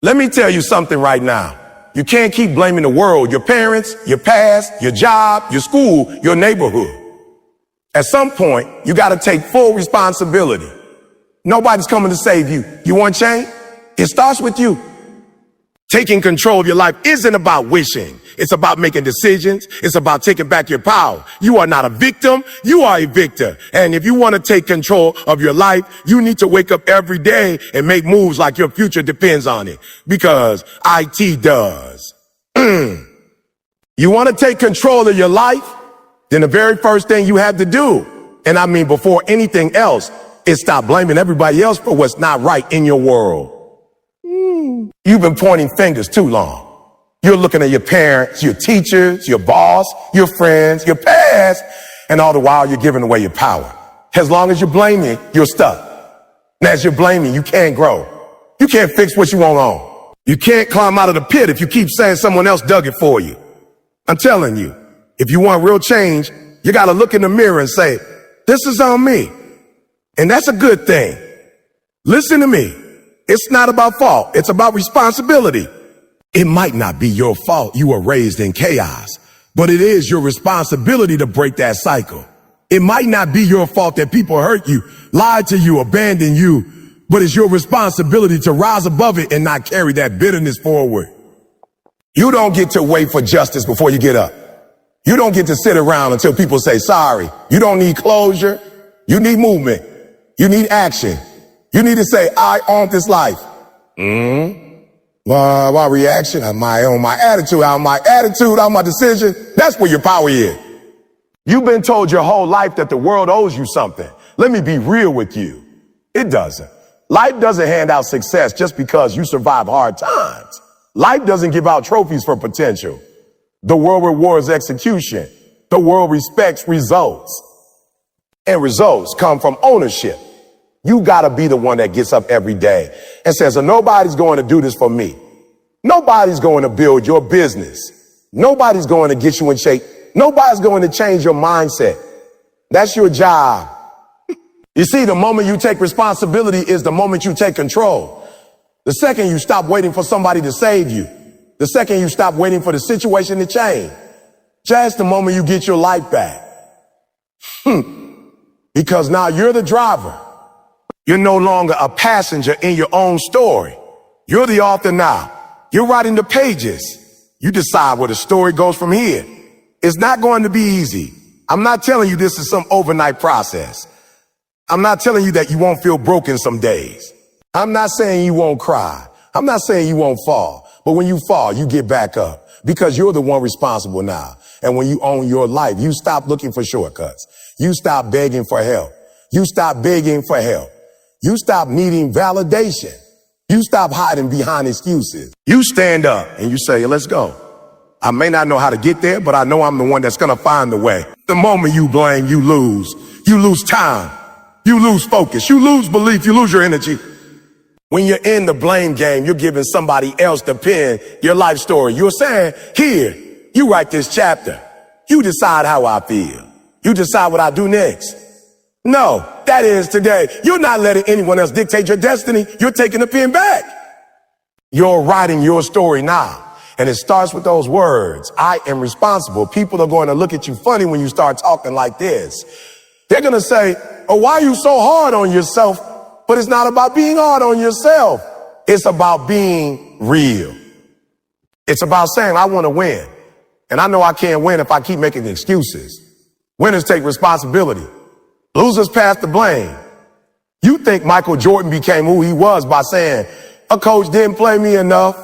Let me tell you something right now. You can't keep blaming the world, your parents, your past, your job, your school, your neighborhood. At some point, you got to take full responsibility. Nobody's coming to save you. You want change? It starts with you. Taking control of your life isn't about wishing. It's about making decisions. It's about taking back your power. You are not a victim. You are a victor. And if you want to take control of your life, you need to wake up every day and make moves like your future depends on it. Because IT does. You want to take control of your life? Then the very first thing you have to do, and I mean before anything else, is stop blaming everybody else for what's not right in your world. You've been pointing fingers too long. You're looking at your parents, your teachers, your boss, your friends, your past, and all the while you're giving away your power. As long as you're blaming, you're stuck. And as you're blaming, you can't grow. You can't fix what you won't own. You can't climb out of the pit if you keep saying someone else dug it for you. I'm telling you, if you want real change, you got to look in the mirror and say, this is on me. And that's a good thing. Listen to me. It's not about fault. It's about responsibility. It might not be your fault you were raised in chaos, but it is your responsibility to break that cycle. It might not be your fault that people hurt you, lied to you, abandoned you, but it's your responsibility to rise above it and not carry that bitterness forward. You don't get to wait for justice before you get up. You don't get to sit around until people say sorry. You don't need closure. You need movement. You need action. You need to say, I own this life. My reaction, my attitude, my decision. That's where your power is. You've been told your whole life that the world owes you something. Let me be real with you. It doesn't. Life doesn't hand out success just because you survive hard times. Life doesn't give out trophies for potential. The world rewards execution. The world respects results. And results come from ownership. You gotta be the one that gets up every day and says, nobody's going to do this for me. Nobody's going to build your business. Nobody's going to get you in shape. Nobody's going to change your mindset. That's your job. You see, the moment you take responsibility is the moment you take control. The second you stop waiting for somebody to save you. The second you stop waiting for the situation to change. Just the moment you get your life back. Because now you're the driver. You're no longer a passenger in your own story. You're the author now. You're writing the pages. You decide where the story goes from here. It's not going to be easy. I'm not telling you this is some overnight process. I'm not telling you that you won't feel broken some days. I'm not saying you won't cry. I'm not saying you won't fall. But when you fall, you get back up because you're the one responsible now. And when you own your life, you stop looking for shortcuts. You stop begging for help. You stop begging for help. You stop needing validation. You stop hiding behind excuses. You stand up and you say, let's go. I may not know how to get there, but I know I'm the one that's going to find the way. The moment you blame, you lose. You lose time. You lose focus. You lose belief. You lose your energy. When you're in the blame game, you're giving somebody else the pen, your life story. You're saying, here, you write this chapter. You decide how I feel. You decide what I do next. No, that is today. You're not letting anyone else dictate your destiny. You're taking the pen back. You're writing your story now. And it starts with those words. I am responsible. People are going to look at you funny when you start talking like this. They're going to say, oh, why are you so hard on yourself? But it's not about being hard on yourself. It's about being real. It's about saying, I want to win. And I know I can't win if I keep making excuses. Winners take responsibility. Losers pass the blame. You think Michael Jordan became who he was by saying, a coach didn't play me enough.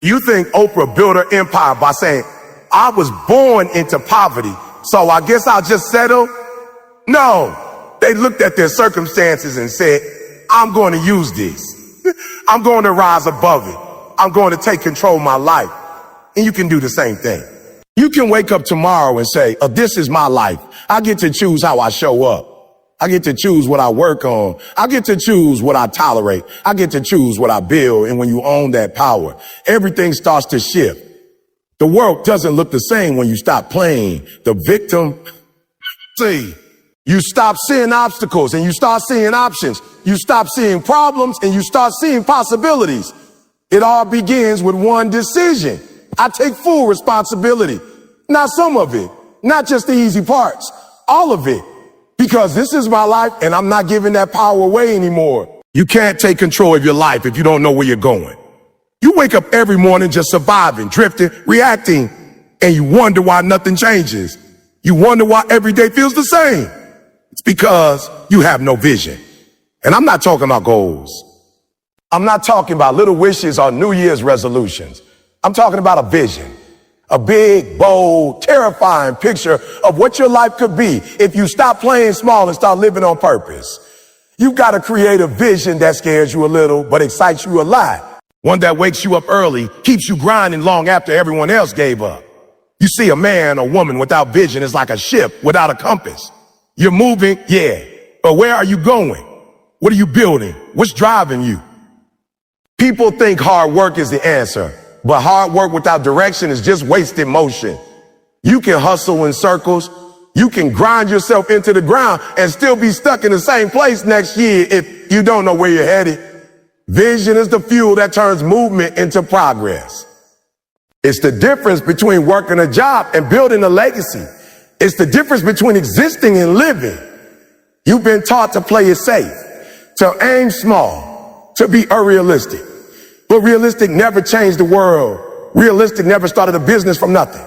You think Oprah built her empire by saying, I was born into poverty, so I guess I'll just settle? No, they looked at their circumstances and said, I'm going to use this. I'm going to rise above it. I'm going to take control of my life. And you can do the same thing. You can wake up tomorrow and say, oh, this is my life. I get to choose how I show up. I get to choose what I work on. I get to choose what I tolerate. I get to choose what I build. And when you own that power, everything starts to shift. The world doesn't look the same when you stop playing the victim. See, you stop seeing obstacles and you start seeing options. You stop seeing problems and you start seeing possibilities. It all begins with one decision. I take full responsibility. Not some of it, not just the easy parts, all of it. Because this is my life and I'm not giving that power away anymore. You can't take control of your life if you don't know where you're going. You wake up every morning just surviving, drifting, reacting, and you wonder why nothing changes. You wonder why every day feels the same. It's because you have no vision. And I'm not talking about goals. I'm not talking about little wishes or New Year's resolutions. I'm talking about a vision, a big, bold, terrifying picture of what your life could be if you stop playing small and start living on purpose. You've got to create a vision that scares you a little, but excites you a lot. One that wakes you up early, keeps you grinding long after everyone else gave up. You see, a man or woman without vision is like a ship without a compass. You're moving, yeah, but where are you going? What are you building? What's driving you? People think hard work is the answer, but hard work without direction is just wasted motion. You can hustle in circles. You can grind yourself into the ground and still be stuck in the same place next year if you don't know where you're headed. Vision is the fuel that turns movement into progress. It's the difference between working a job and building a legacy. It's the difference between existing and living. You've been taught to play it safe, to aim small, to be unrealistic. But realistic never changed the world. Realistic never started a business from nothing.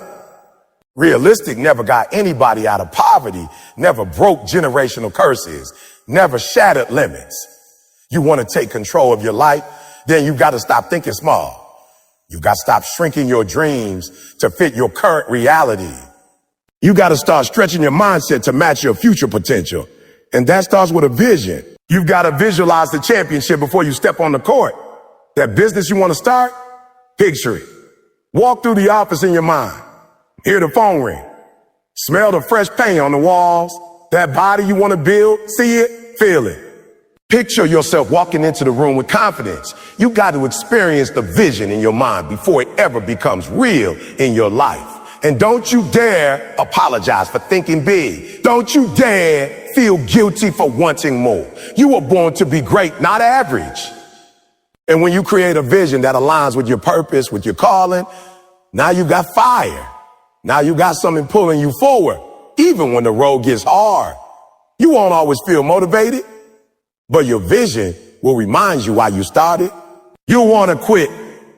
Realistic never got anybody out of poverty, never broke generational curses, never shattered limits. You want to take control of your life, then you got to stop thinking small. You got to stop shrinking your dreams to fit your current reality. You got to start stretching your mindset to match your future potential. And that starts with a vision. You've got to visualize the championship before you step on the court. That business you want to start, picture it. Walk through the office in your mind. Hear the phone ring. Smell the fresh paint on the walls. That body you want to build, see it, feel it. Picture yourself walking into the room with confidence. You got to experience the vision in your mind before it ever becomes real in your life. And don't you dare apologize for thinking big. Don't you dare feel guilty for wanting more. You were born to be great, not average. And when you create a vision that aligns with your purpose, with your calling, now you got fire. Now you got something pulling you forward, even when the road gets hard. You won't always feel motivated, but your vision will remind you why you started. You'll want to quit,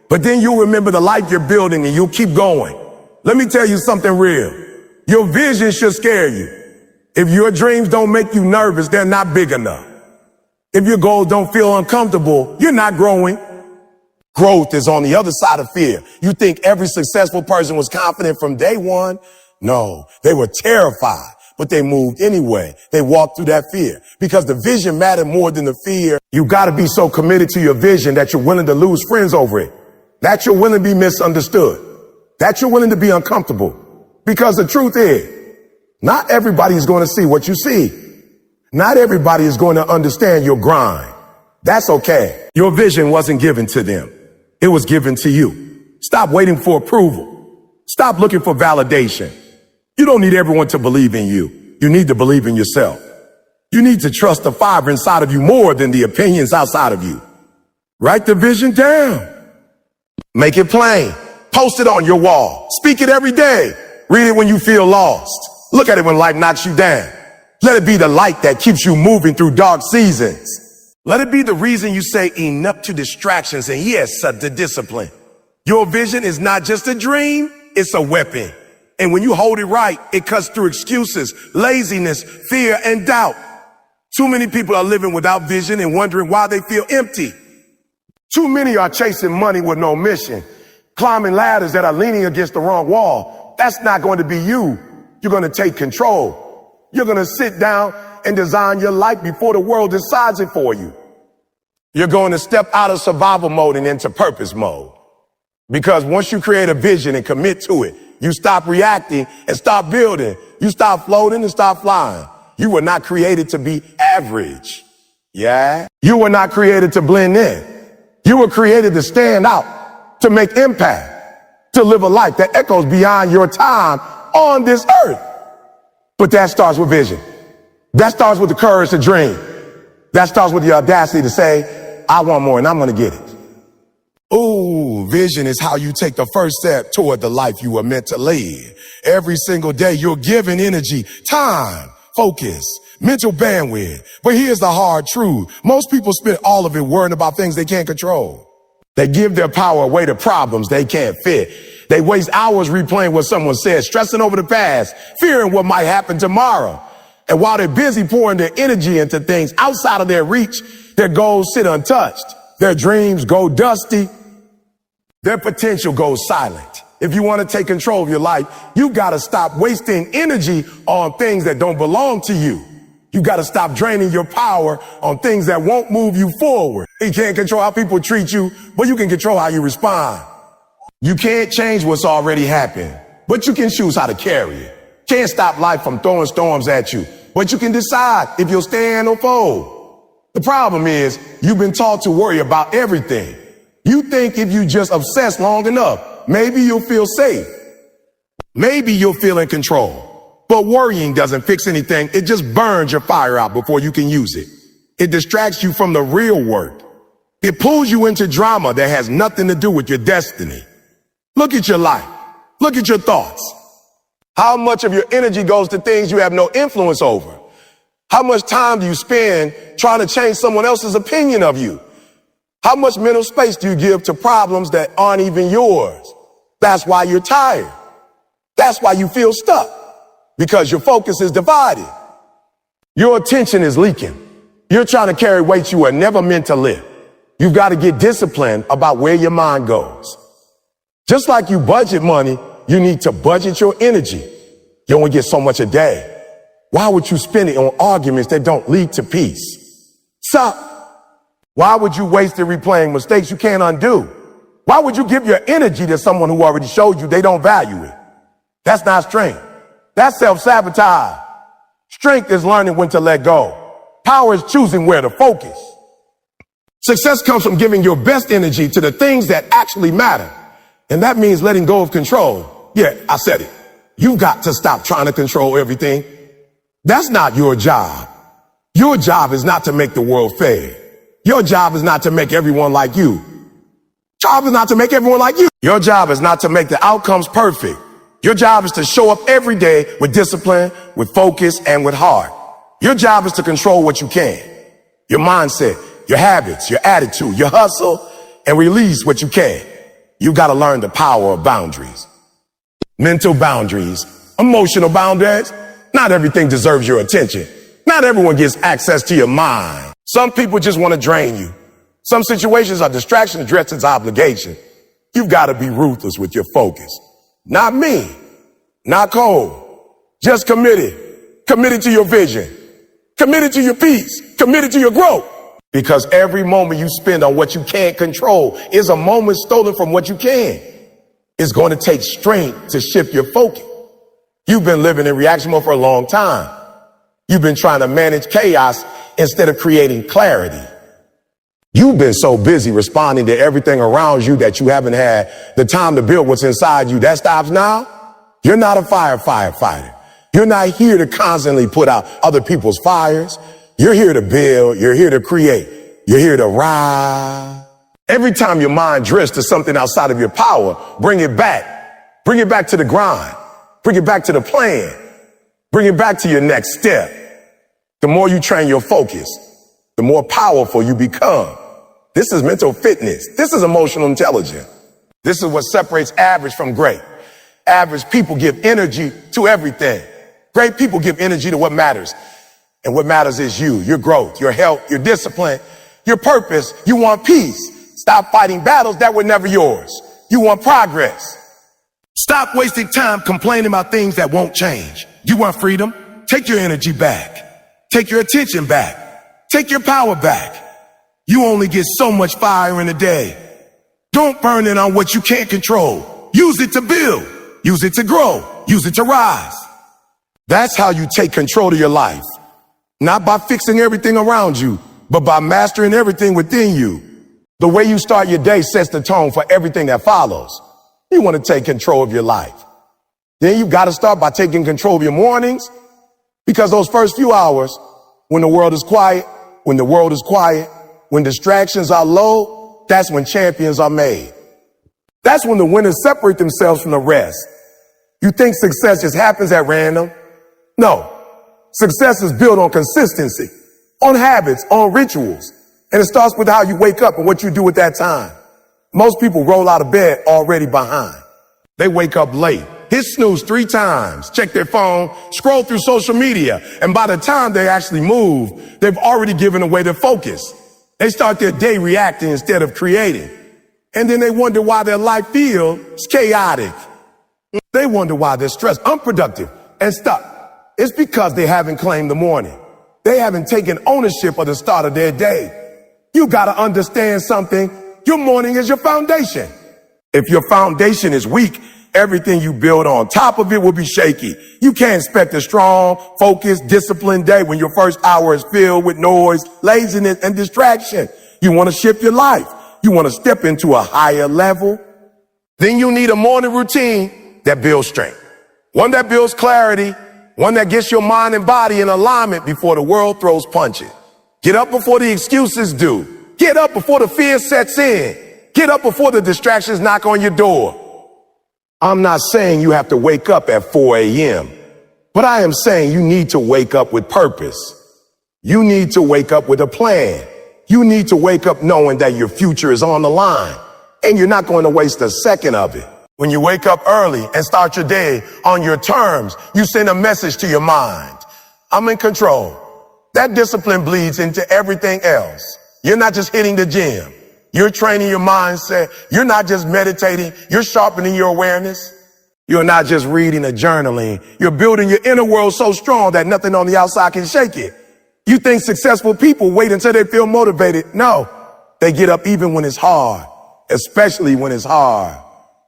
but then you'll remember the life you're building and you'll keep going. Let me tell you something real. Your vision should scare you. If your dreams don't make you nervous, they're not big enough. If your goals don't feel uncomfortable, you're not growing. Growth is on the other side of fear. You think every successful person was confident from day one? No, they were terrified, but they moved anyway. They walked through that fear because the vision mattered more than the fear. You got to be so committed to your vision that you're willing to lose friends over it, that you're willing to be misunderstood, that you're willing to be uncomfortable. Because the truth is, not everybody is going to see what you see. Not everybody is going to understand your grind. That's okay. Your vision wasn't given to them. It was given to you. Stop waiting for approval. Stop looking for validation. You don't need everyone to believe in you. You need to believe in yourself. You need to trust the fire inside of you more than the opinions outside of you. Write the vision down. Make it plain. Post it on your wall. Speak it every day. Read it when you feel lost. Look at it when life knocks you down. Let it be the light that keeps you moving through dark seasons. Let it be the reason you say enough to distractions and yes, to discipline. Your vision is not just a dream, it's a weapon. And when you hold it right, it cuts through excuses, laziness, fear, and doubt. Too many people are living without vision and wondering why they feel empty. Too many are chasing money with no mission, climbing ladders that are leaning against the wrong wall. That's not going to be you. You're going to take control. You're going to sit down and design your life before the world decides it for you. You're going to step out of survival mode and into purpose mode. Because once you create a vision and commit to it, you stop reacting and start building. You stop floating and start flying. You were not created to be average. Yeah. You were not created to blend in. You were created to stand out, to make impact, to live a life that echoes beyond your time on this earth. But that starts with vision. That starts with the courage to dream. That starts with the audacity to say, I want more and I'm going to get it. Ooh. vision is how you take the first step toward the life you were meant to live. Every single day, you're giving energy, time, focus, mental bandwidth. But here's the hard truth. Most people spend all of it worrying about things they can't control. They give their power away to problems they can't fit. They waste hours replaying what someone said, stressing over the past, fearing what might happen tomorrow. And while they're busy pouring their energy into things outside of their reach, their goals sit untouched. Their dreams go dusty. Their potential goes silent. If you want to take control of your life, you got to stop wasting energy on things that don't belong to you. You got to stop draining your power on things that won't move you forward. You can't control how people treat you, but you can control how you respond. You can't change what's already happened, but you can choose how to carry it. Can't stop life from throwing storms at you, but you can decide if you'll stand or fold. The problem is you've been taught to worry about everything. You think if you just obsess long enough, maybe you'll feel safe. Maybe you'll feel in control. But worrying doesn't fix anything. It just burns your fire out before you can use it. It distracts you from the real work. It pulls you into drama that has nothing to do with your destiny. Look at your life. Look at your thoughts. How much of your energy goes to things you have no influence over? How much time do you spend trying to change someone else's opinion of you? How much mental space do you give to problems that aren't even yours? That's why you're tired. That's why you feel stuck. Because your focus is divided. Your attention is leaking. You're trying to carry weights you were never meant to lift. You've got to get disciplined about where your mind goes. Just like you budget money, you need to budget your energy. You only get so much a day. Why would you spend it on arguments that don't lead to peace? Stop. Why would you waste it replaying mistakes you can't undo? Why would you give your energy to someone who already showed you they don't value it? That's not strength. That's self-sabotage. Strength is learning when to let go. Power is choosing where to focus. Success comes from giving your best energy to the things that actually matter. And that means letting go of control. Yeah, I said it. You've got to stop trying to control everything. That's not your job. Your job is not to make the world fair. Your job is not to make everyone like you. Your job is not to make everyone like you. Your job is not to make the outcomes perfect. Your job is to show up every day with discipline, with focus, and with heart. Your job is to control what you can. Your mindset, your habits, your attitude, your hustle, and release what you can. You got to learn the power of boundaries. Mental boundaries, emotional boundaries. Not everything deserves your attention. Not everyone gets access to your mind. Some people just want to drain you. Some situations are distraction dressed as obligation. You've got to be ruthless with your focus. Not mean, not cold, just committed. Committed to your vision. Committed to your peace. Committed to your growth. Because every moment you spend on what you can't control is a moment stolen from what you can. It's going to take strength to shift your focus. You've been living in reaction mode for a long time. You've been trying to manage chaos instead of creating clarity. You've been so busy responding to everything around you that you haven't had the time to build what's inside you. That stops now. You're not a firefighter. You're not here to constantly put out other people's fires. You're here to build. You're here to create. You're here to rise. Every time your mind drifts to something outside of your power, bring it back. Bring it back to the grind. Bring it back to the plan. Bring it back to your next step. The more you train your focus, the more powerful you become. This is mental fitness. This is emotional intelligence. This is what separates average from great. Average people give energy to everything. Great people give energy to what matters. And what matters is you, your growth, your health, your discipline, your purpose. You want peace. Stop fighting battles that were never yours. You want progress. Stop wasting time complaining about things that won't change. You want freedom? Take your energy back. Take your attention back. Take your power back. You only get so much fire in a day. Don't burn it on what you can't control. Use it to build. Use it to grow. Use it to rise. That's how you take control of your life. Not by fixing everything around you, but by mastering everything within you. The way you start your day sets the tone for everything that follows. You want to take control of your life. Then you've got to start by taking control of your mornings, because those first few hours, when the world is quiet, when distractions are low, that's when champions are made. That's when the winners separate themselves from the rest. You think success just happens at random? No. Success is built on consistency, on habits, on rituals. And it starts with how you wake up and what you do at that time. Most people roll out of bed already behind. They wake up late, hit snooze 3 times, check their phone, scroll through social media. And by the time they actually move, they've already given away their focus. They start their day reacting instead of creating. And then they wonder why their life feels chaotic. They wonder why they're stressed, unproductive, and stuck. It's because they haven't claimed the morning. They haven't taken ownership of the start of their day. You got to understand something. Your morning is your foundation. If your foundation is weak, everything you build on top of it will be shaky. You can't expect a strong, focused, disciplined day when your first hour is filled with noise, laziness, and distraction. You want to shift your life. You want to step into a higher level. Then you need a morning routine that builds strength. One that builds clarity. One that gets your mind and body in alignment before the world throws punches. Get up before the excuses do. Get up before the fear sets in. Get up before the distractions knock on your door. I'm not saying you have to wake up at 4 a.m., but I am saying you need to wake up with purpose. You need to wake up with a plan. You need to wake up knowing that your future is on the line and you're not going to waste a second of it. When you wake up early and start your day on your terms, you send a message to your mind. I'm in control. That discipline bleeds into everything else. You're not just hitting the gym. You're training your mindset. You're not just meditating. You're sharpening your awareness. You're not just reading or journaling. You're building your inner world so strong that nothing on the outside can shake it. You think successful people wait until they feel motivated. No, they get up even when it's hard, especially when it's hard.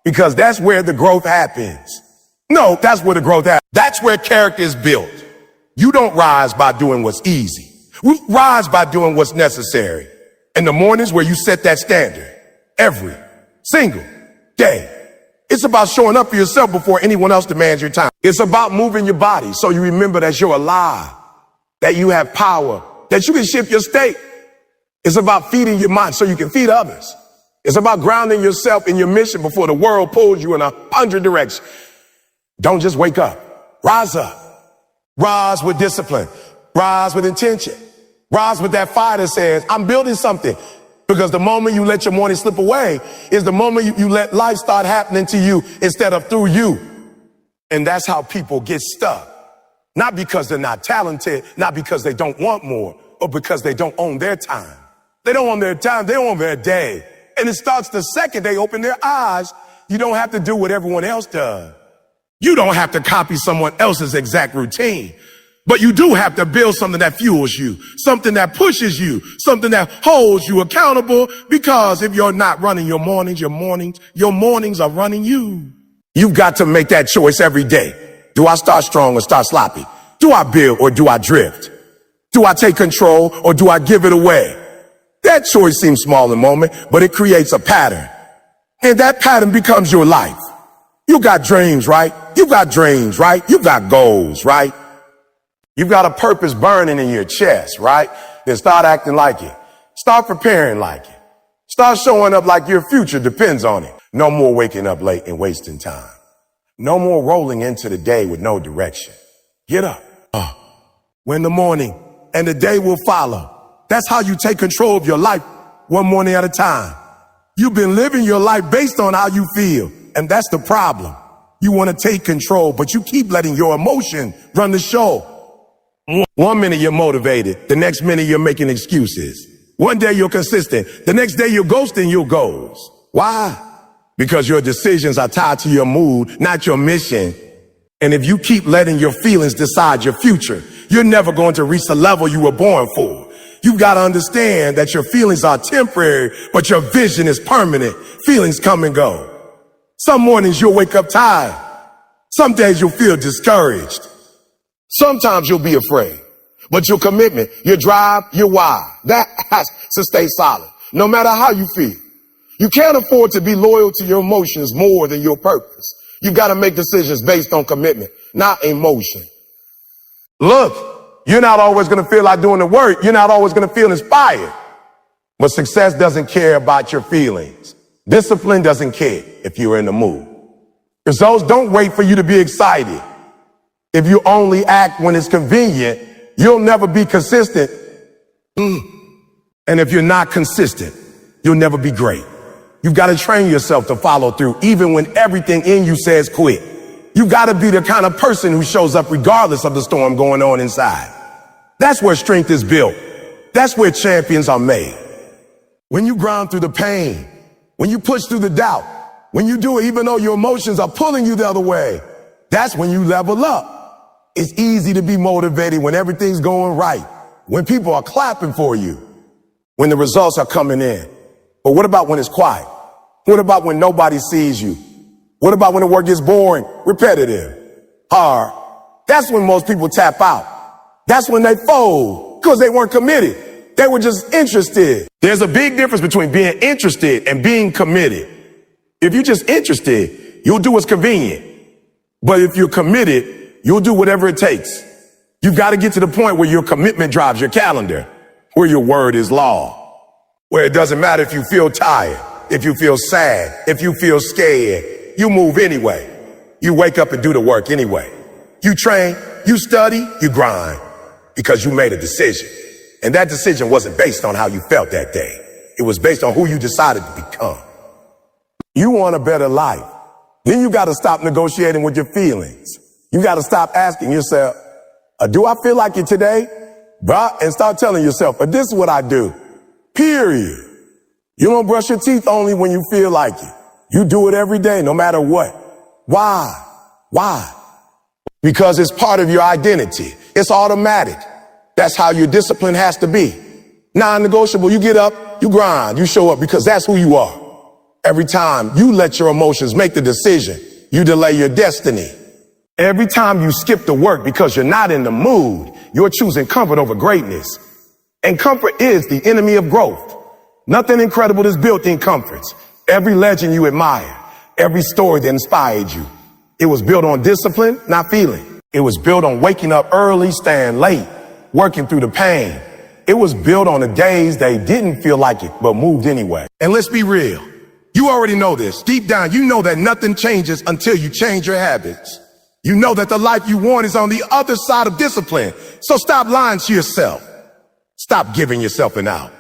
Because that's where the growth happens. No, that's where the growth happens. That's where character is built. You don't rise by doing what's easy. We rise by doing what's necessary. In the mornings where you set that standard every single day. It's about showing up for yourself before anyone else demands your time. It's about moving your body so you remember that you're alive, that you have power, that you can shift your state. It's about feeding your mind so you can feed others. It's about grounding yourself in your mission before the world pulls you in 100 directions. Don't just wake up. Rise up. Rise with discipline. Rise with intention. Rise with that fire that says, I'm building something. Because the moment you let your morning slip away is the moment you let life start happening to you instead of through you. And that's how people get stuck. Not because they're not talented, not because they don't want more, but because they don't own their time. They don't own their time, they own their day. And it starts the second they open their eyes. You don't have to do what everyone else does. You don't have to copy someone else's exact routine. But you do have to build something that fuels you, something that pushes you, something that holds you accountable. Because if you're not running your mornings are running you. You've got to make that choice every day. Do I start strong or start sloppy? Do I build or do I drift? Do I take control or do I give it away? That choice seems small in the moment, but it creates a pattern. And that pattern becomes your life. You got dreams, right? You got dreams, right? You got goals, right? You've got a purpose burning in your chest, right? Then start acting like it. Start preparing like it. Start showing up like your future depends on it. No more waking up late and wasting time. No more rolling into the day with no direction. Get up. We're in the morning and the day will follow. That's how you take control of your life one morning at a time. You've been living your life based on how you feel. And that's the problem. You want to take control, but you keep letting your emotion run the show. One minute you're motivated. The next minute you're making excuses. One day you're consistent. The next day you're ghosting your goals. Why? Because your decisions are tied to your mood, not your mission. And if you keep letting your feelings decide your future, you're never going to reach the level you were born for. You've got to understand that your feelings are temporary, but your vision is permanent. Feelings come and go. Some mornings you'll wake up tired. Some days you'll feel discouraged. Sometimes you'll be afraid, but your commitment, your drive, your why, that has to stay solid, no matter how you feel. You can't afford to be loyal to your emotions more than your purpose. You've got to make decisions based on commitment, not emotion. Look, you're not always going to feel like doing the work. You're not always going to feel inspired. But success doesn't care about your feelings. Discipline doesn't care. if you're in the mood. Results don't wait for you to be excited. If you only act when it's convenient, you'll never be consistent. And if you're not consistent, you'll never be great. You've got to train yourself to follow through even when everything in you says quit. You've got to be the kind of person who shows up regardless of the storm going on inside. That's where strength is built. That's where champions are made. When you grind through the pain, when you push through the doubt, when you do it even though your emotions are pulling you the other way, that's when you level up. It's easy to be motivated when everything's going right, when people are clapping for you, when the results are coming in. But what about when it's quiet? What about when nobody sees you? What about when the work gets boring, repetitive, hard? That's when most people tap out. That's when they fold because they weren't committed. They were just interested. There's a big difference between being interested and being committed. If you're just interested, you'll do what's convenient. But if you're committed, you'll do whatever it takes. You've got to get to the point where your commitment drives your calendar, where your word is law, where it doesn't matter if you feel tired, if you feel sad, if you feel scared, you move anyway. You wake up and do the work anyway. You train, you study, you grind because you made a decision. And that decision wasn't based on how you felt that day. It was based on who you decided to become. You want a better life. Then you got to stop negotiating with your feelings. You got to stop asking yourself, do I feel like it today? And start telling yourself, this is what I do. Period. You don't brush your teeth only when you feel like it. You do it every day, no matter what. Why? Why? Because it's part of your identity. It's automatic. That's how your discipline has to be. Non-negotiable. You get up, you grind, you show up because that's who you are. Every time you let your emotions make the decision, you delay your destiny. Every time you skip the work because you're not in the mood, you're choosing comfort over greatness. And comfort is the enemy of growth. Nothing incredible is built in comforts. Every legend you admire, every story that inspired you, it was built on discipline, not feeling. It was built on waking up early, staying late, working through the pain. It was built on the days they didn't feel like it, but moved anyway. And let's be real. You already know this. Deep down, you know that nothing changes until you change your habits. You know that the life you want is on the other side of discipline. So stop lying to yourself. Stop giving yourself an out.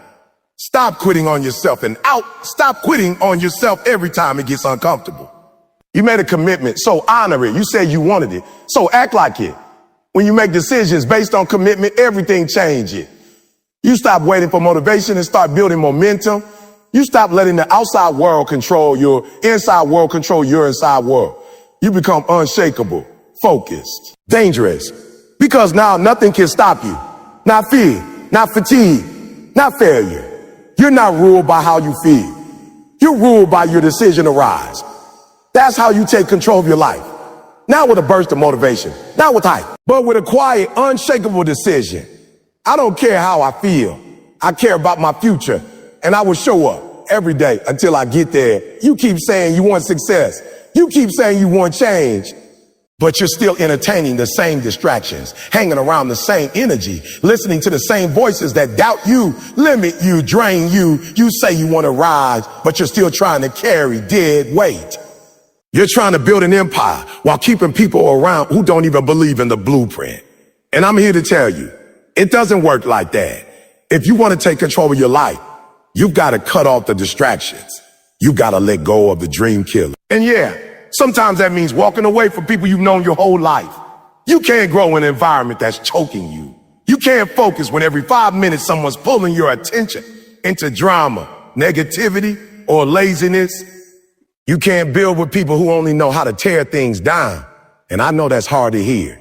Stop quitting on yourself and out. Stop quitting on yourself every time it gets uncomfortable. You made a commitment, so honor it. You said you wanted it, so act like it. When you make decisions based on commitment, everything changes. You stop waiting for motivation and start building momentum. You stop letting the outside world control your inside world, control your inside world. You become unshakable, focused, dangerous, because now nothing can stop you. Not fear, not fatigue, not failure. You're not ruled by how you feel. You're ruled by your decision to rise. That's how you take control of your life. Not with a burst of motivation, not with hype, but with a quiet, unshakable decision. I don't care how I feel. I care about my future, and I will show up every day until I get there. You keep saying you want success. You keep saying you want change, but you're still entertaining the same distractions, hanging around the same energy, listening to the same voices that doubt you, limit you, drain you. You say you want to rise, but you're still trying to carry dead weight. You're trying to build an empire while keeping people around who don't even believe in the blueprint. And I'm here to tell you, it doesn't work like that. If you want to take control of your life, you've got to cut off the distractions. You got to let go of the dream killer. And yeah, sometimes that means walking away from people you've known your whole life. You can't grow in an environment that's choking you. You can't focus when every 5 minutes someone's pulling your attention into drama, negativity, or laziness. You can't build with people who only know how to tear things down. And I know that's hard to hear.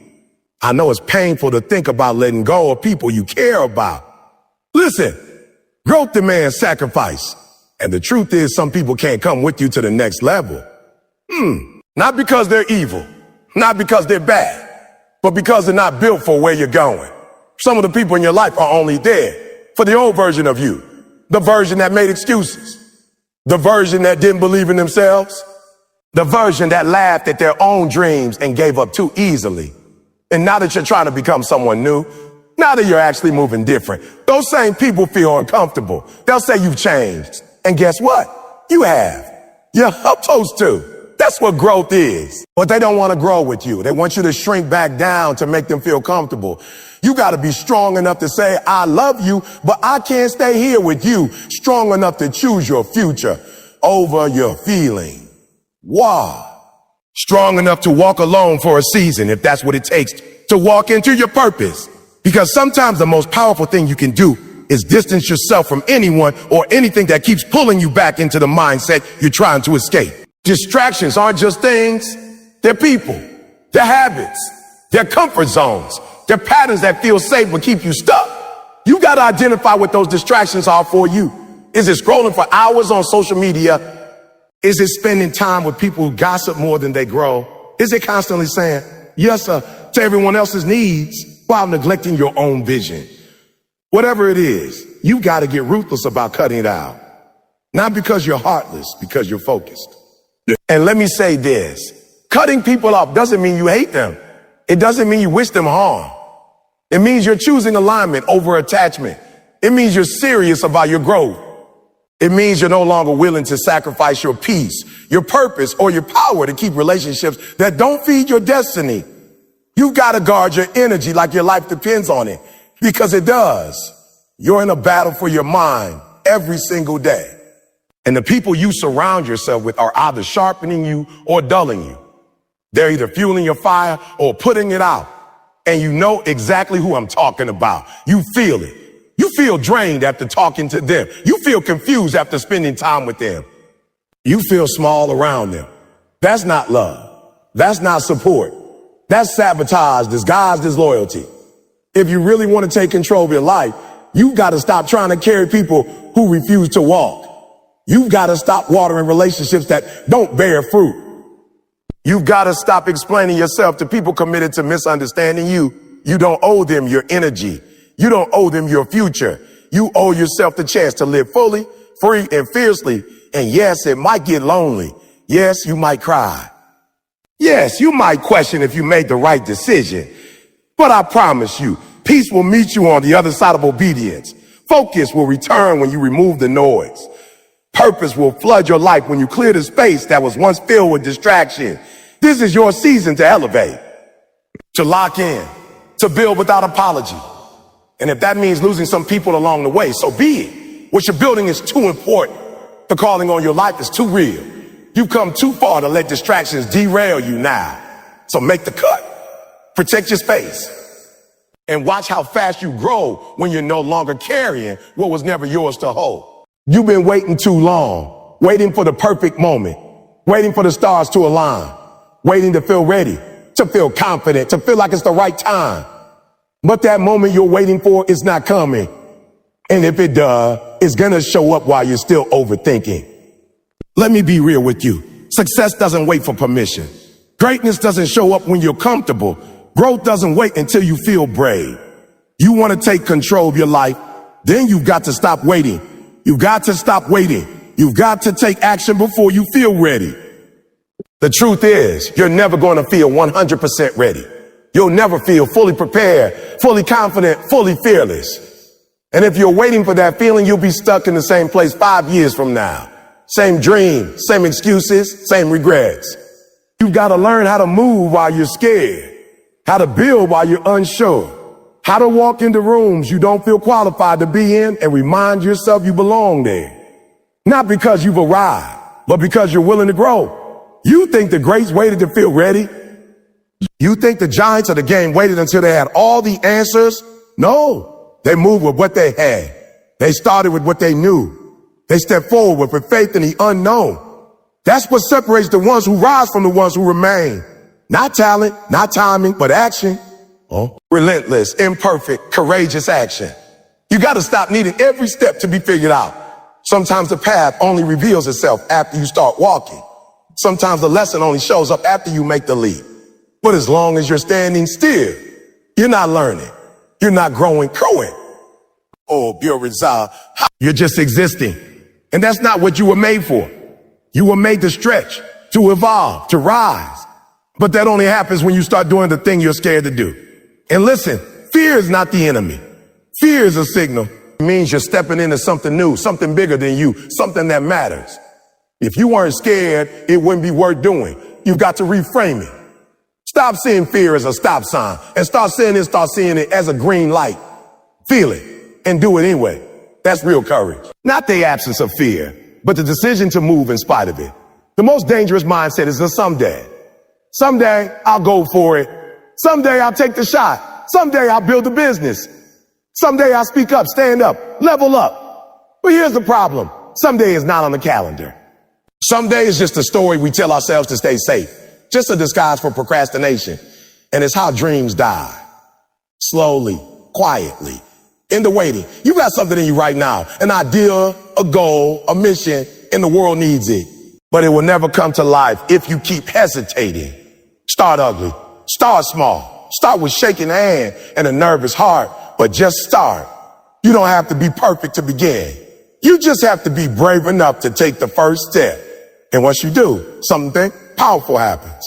I know it's painful to think about letting go of people you care about. Listen, growth demands sacrifice. And the truth is some people can't come with you to the next level. Not because they're evil, not because they're bad, but because they're not built for where you're going. Some of the people in your life are only there for the old version of you, the version that made excuses, the version that didn't believe in themselves, the version that laughed at their own dreams and gave up too easily. And now that you're trying to become someone new, now that you're actually moving different, those same people feel uncomfortable. They'll say you've changed. And guess what? You have. You're supposed to. That's what growth is. But they don't want to grow with you. They want you to shrink back down to make them feel comfortable. You got to be strong enough to say, I love you, but I can't stay here with you. Strong enough to choose your future over your feeling. Wow. Strong enough to walk alone for a season if that's what it takes to walk into your purpose. Because sometimes the most powerful thing you can do is distance yourself from anyone or anything that keeps pulling you back into the mindset you're trying to escape. Distractions aren't just things. They're people. They're habits. They're comfort zones. They're patterns that feel safe but keep you stuck. You got to identify what those distractions are for you. Is it scrolling for hours on social media? Is it spending time with people who gossip more than they grow? Is it constantly saying, yes, sir, to everyone else's needs while neglecting your own vision? Whatever it is, you got to get ruthless about cutting it out. Not because you're heartless, because you're focused. And let me say this, cutting people off doesn't mean you hate them. It doesn't mean you wish them harm. It means you're choosing alignment over attachment. It means you're serious about your growth. It means you're no longer willing to sacrifice your peace, your purpose, or your power to keep relationships that don't feed your destiny. You've got to guard your energy like your life depends on it, because it does. You're in a battle for your mind every single day. And the people you surround yourself with are either sharpening you or dulling you. They're either fueling your fire or putting it out. And you know exactly who I'm talking about. You feel it. You feel drained after talking to them. You feel confused after spending time with them. You feel small around them. That's not love. That's not support. That's sabotage disguised as loyalty. If you really want to take control of your life, you've got to stop trying to carry people who refuse to walk. You've got to stop watering relationships that don't bear fruit. You've got to stop explaining yourself to people committed to misunderstanding you. You don't owe them your energy. You don't owe them your future. You owe yourself the chance to live fully, free, and fiercely. And yes, it might get lonely. Yes, you might cry. Yes, you might question if you made the right decision. But I promise you, peace will meet you on the other side of obedience. Focus will return when you remove the noise. Purpose will flood your life when you clear the space that was once filled with distraction. This is your season to elevate, to lock in, to build without apology. And if that means losing some people along the way, so be it. What you're building is too important. The calling on your life is too real. You've come too far to let distractions derail you now. So make the cut. Protect your space. And watch how fast you grow when you're no longer carrying what was never yours to hold. You've been waiting too long, waiting for the perfect moment, waiting for the stars to align, waiting to feel ready, to feel confident, to feel like it's the right time. But that moment you're waiting for is not coming. And if it does, it's going to show up while you're still overthinking. Let me be real with you. Success doesn't wait for permission. Greatness doesn't show up when you're comfortable. Growth doesn't wait until you feel brave. You want to take control of your life, then you've got to stop waiting. You've got to stop waiting. You've got to take action before you feel ready. The truth is, you're never going to feel 100% ready. You'll never feel fully prepared, fully confident, fully fearless. And if you're waiting for that feeling, you'll be stuck in the same place 5 years from now. Same dream, same excuses, same regrets. You've got to learn how to move while you're scared, how to build while you're unsure, how to walk into rooms you don't feel qualified to be in and remind yourself you belong there. Not because you've arrived, but because you're willing to grow. You think the greats waited to feel ready? You think the giants of the game waited until they had all the answers? No, they moved with what they had. They started with what they knew. They stepped forward with faith in the unknown. That's what separates the ones who rise from the ones who remain. Not talent, not timing, but action. Relentless, imperfect, courageous action. You got to stop needing every step to be figured out. Sometimes the path only reveals itself after you start walking. Sometimes the lesson only shows up after you make the leap. But as long as you're standing still, you're not learning. You're not growing. Oh, you're just existing. And that's not what you were made for. You were made to stretch, to evolve, to rise. But that only happens when you start doing the thing you're scared to do. And listen, fear is not the enemy. Fear is a signal. It means you're stepping into something new, something bigger than you, something that matters. If you weren't scared, it wouldn't be worth doing. You've got to reframe it. Stop seeing fear as a stop sign and start seeing it as a green light. Feel it and do it anyway. That's real courage. Not the absence of fear, but the decision to move in spite of it. The most dangerous mindset is the someday. Someday I'll go for it. Someday I'll take the shot. Someday I'll build a business. Someday I'll speak up, stand up, level up. But here's the problem. Someday is not on the calendar. Someday is just a story we tell ourselves to stay safe. Just a disguise for procrastination. And it's how dreams die. Slowly, quietly, in the waiting. You got something in you right now, an idea, a goal, a mission, and the world needs it. But it will never come to life if you keep hesitating. Start ugly. Start small. Start with shaking hand and a nervous heart, but just start. You don't have to be perfect to begin. You just have to be brave enough to take the first step. And once you do, something powerful happens.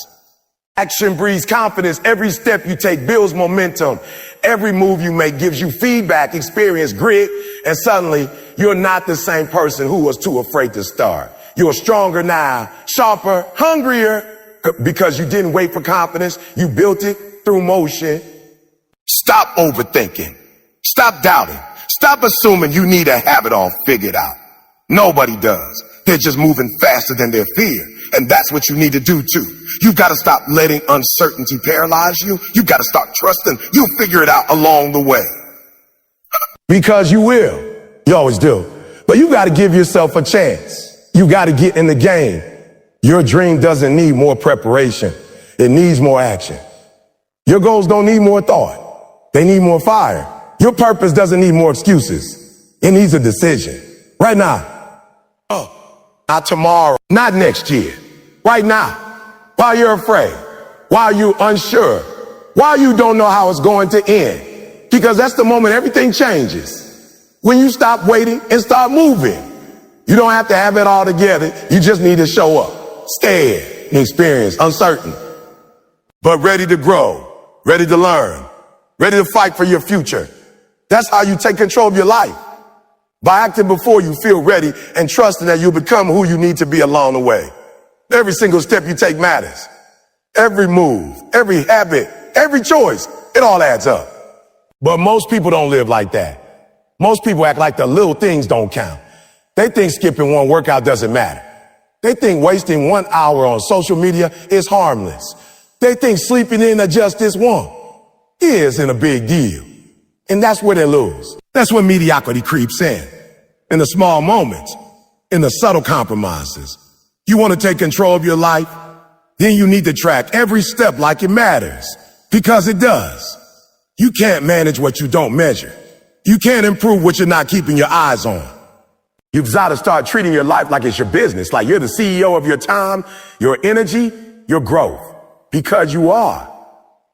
Action breeds confidence. Every step you take builds momentum. Every move you make gives you feedback, experience, grit, and suddenly you're not the same person who was too afraid to start. You're stronger now, sharper, hungrier, because you didn't wait for confidence. You built it through motion. Stop overthinking. Stop doubting. Stop assuming you need to have it all figured out. Nobody does. They're just moving faster than their fear. And that's what you need to do too. You've got to stop letting uncertainty paralyze you. You've got to start trusting you'll figure it out along the way. Because you will. You always do. But you got to give yourself a chance. You got to get in the game. Your dream doesn't need more preparation. It needs more action. Your goals don't need more thought. They need more fire. Your purpose doesn't need more excuses. It needs a decision. Right now. Not tomorrow. Not next year. Right now. While you're afraid. While you're unsure. While you don't know how it's going to end. Because that's the moment everything changes. When you stop waiting and start moving. You don't have to have it all together. You just need to show up. Scared, inexperienced, uncertain. But ready to grow. Ready to learn. Ready to fight for your future. That's how you take control of your life. By acting before you feel ready and trusting that you'll become who you need to be along the way. Every single step you take matters. Every move, every habit, every choice, it all adds up. But most people don't live like that. Most people act like the little things don't count. They think skipping one workout doesn't matter. They think wasting 1 hour on social media is harmless. They think sleeping in just this one isn't a big deal. And that's where they lose. That's when mediocrity creeps in the small moments, in the subtle compromises. You want to take control of your life? Then you need to track every step like it matters, because it does. You can't manage what you don't measure. You can't improve what you're not keeping your eyes on. You've got to start treating your life like it's your business, like you're the CEO of your time, your energy, your growth, because you are.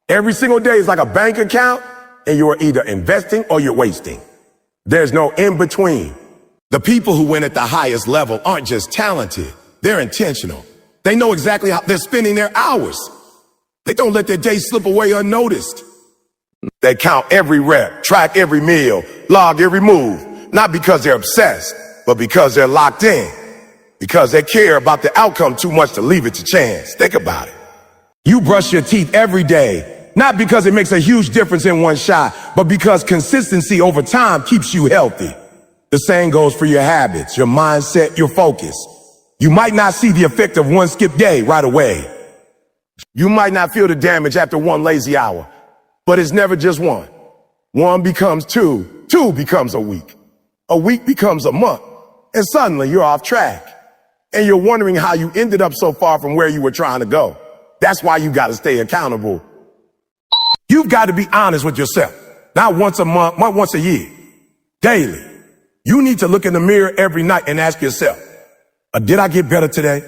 Every single day is like a bank account, and you're either investing or you're wasting. There's no in between. The people who win at the highest level aren't just talented. They're intentional. They know exactly how they're spending their hours. They don't let their day slip away unnoticed. They count every rep, track every meal, log every move, not because they're obsessed, but because they're locked in, because they care about the outcome too much to leave it to chance. Think about it. You brush your teeth every day. Not because it makes a huge difference in one shot, but because consistency over time keeps you healthy. The same goes for your habits, your mindset, your focus. You might not see the effect of one skip day right away. You might not feel the damage after one lazy hour, but it's never just one. One becomes two, two becomes a week becomes a month, and suddenly you're off track. And you're wondering how you ended up so far from where you were trying to go. That's why you got to stay accountable. You've got to be honest with yourself. Not once a month, not once a year. Daily. You need to look in the mirror every night and ask yourself, did I get better today?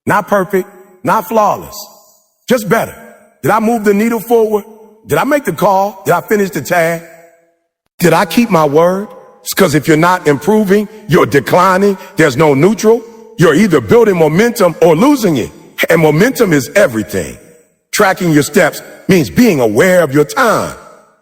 Not perfect, not flawless, just better. Did I move the needle forward? Did I make the call? Did I finish the tag? Did I keep my word? Because if you're not improving, you're declining. There's no neutral. You're either building momentum or losing it. And momentum is everything. Tracking your steps means being aware of your time.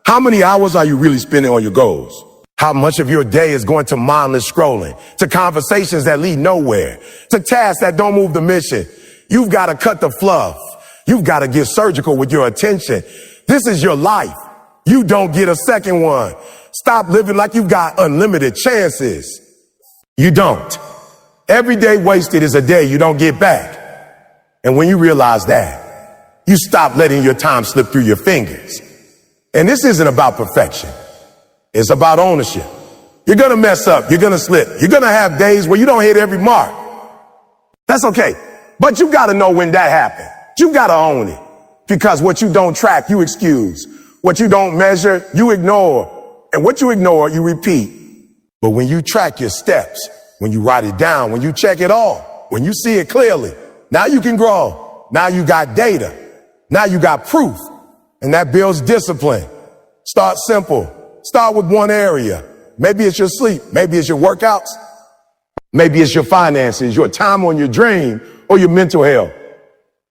How many hours are you really spending on your goals? How much of your day is going to mindless scrolling, to conversations that lead nowhere, to tasks that don't move the mission? You've got to cut the fluff. You've got to get surgical with your attention. This is your life. You don't get a second one. Stop living like you've got unlimited chances. You don't. Every day wasted is a day you don't get back. And when you realize that, you stop letting your time slip through your fingers. And this isn't about perfection. It's about ownership. You're going to mess up. You're going to slip. You're going to have days where you don't hit every mark. That's okay. But you got to know when that happened. You got to own it. Because what you don't track, you excuse. What you don't measure, you ignore. And what you ignore, you repeat. But when you track your steps, when you write it down, when you check it all, when you see it clearly, now you can grow. Now you got data. Now you got proof. And that builds discipline. Start simple. Start with one area. Maybe it's your sleep. Maybe it's your workouts. Maybe it's your finances, your time on your dream, or your mental health.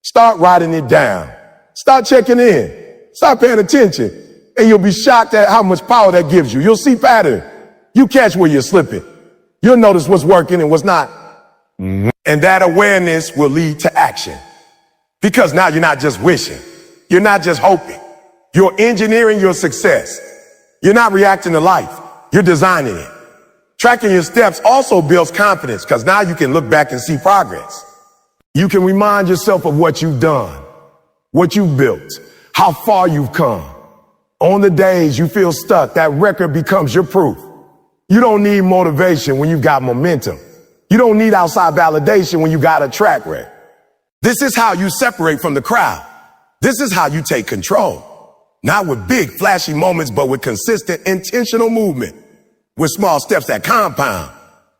Start writing it down. Start checking in. Start paying attention. And you'll be shocked at how much power that gives you. You'll see pattern. You catch where you're slipping. You'll notice what's working and what's not. And that awareness will lead to action. Because now you're not just wishing. You're not just hoping. You're engineering your success. You're not reacting to life. You're designing it. Tracking your steps also builds confidence because now you can look back and see progress. You can remind yourself of what you've done, what you've built, how far you've come. On the days you feel stuck, that record becomes your proof. You don't need motivation when you've got momentum. You don't need outside validation when you got a track record. This is how you separate from the crowd. This is how you take control. Not with big, flashy moments, but with consistent, intentional movement. With small steps that compound.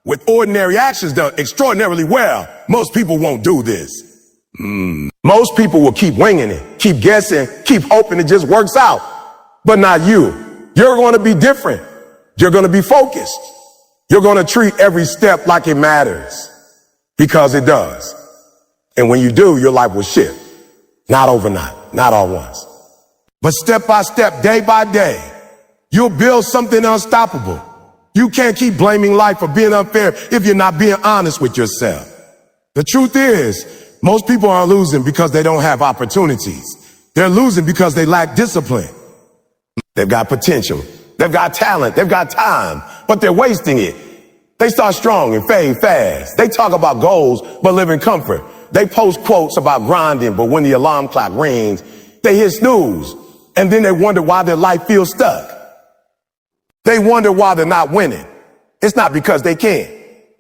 With ordinary actions done extraordinarily well. Most people won't do this. Most people will keep winging it, keep guessing, keep hoping it just works out. But not you. You're going to be different. You're going to be focused. You're going to treat every step like it matters. Because it does. And when you do, your life will shift. Not overnight, not all once. But step by step, day by day, you'll build something unstoppable. You can't keep blaming life for being unfair if you're not being honest with yourself. The truth is, most people are losing because they don't have opportunities. They're losing because they lack discipline. They've got potential. They've got talent. They've got time, but they're wasting it. They start strong and fade fast. They talk about goals, but live in comfort. They post quotes about grinding, but when the alarm clock rings, they hit snooze. And then they wonder why their life feels stuck. They wonder why they're not winning. It's not because they can't.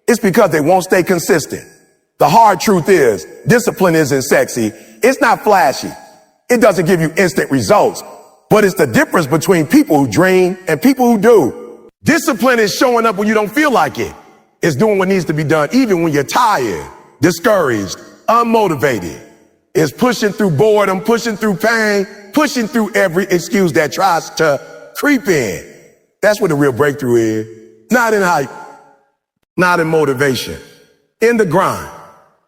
It's because they won't stay consistent. The hard truth is, discipline isn't sexy. It's not flashy. It doesn't give you instant results. But it's the difference between people who dream and people who do. Discipline is showing up when you don't feel like it. It's doing what needs to be done even when you're tired, discouraged, unmotivated. It's pushing through boredom, pushing through pain, pushing through every excuse that tries to creep in. That's what the real breakthrough is. Not in hype, not in motivation, in the grind,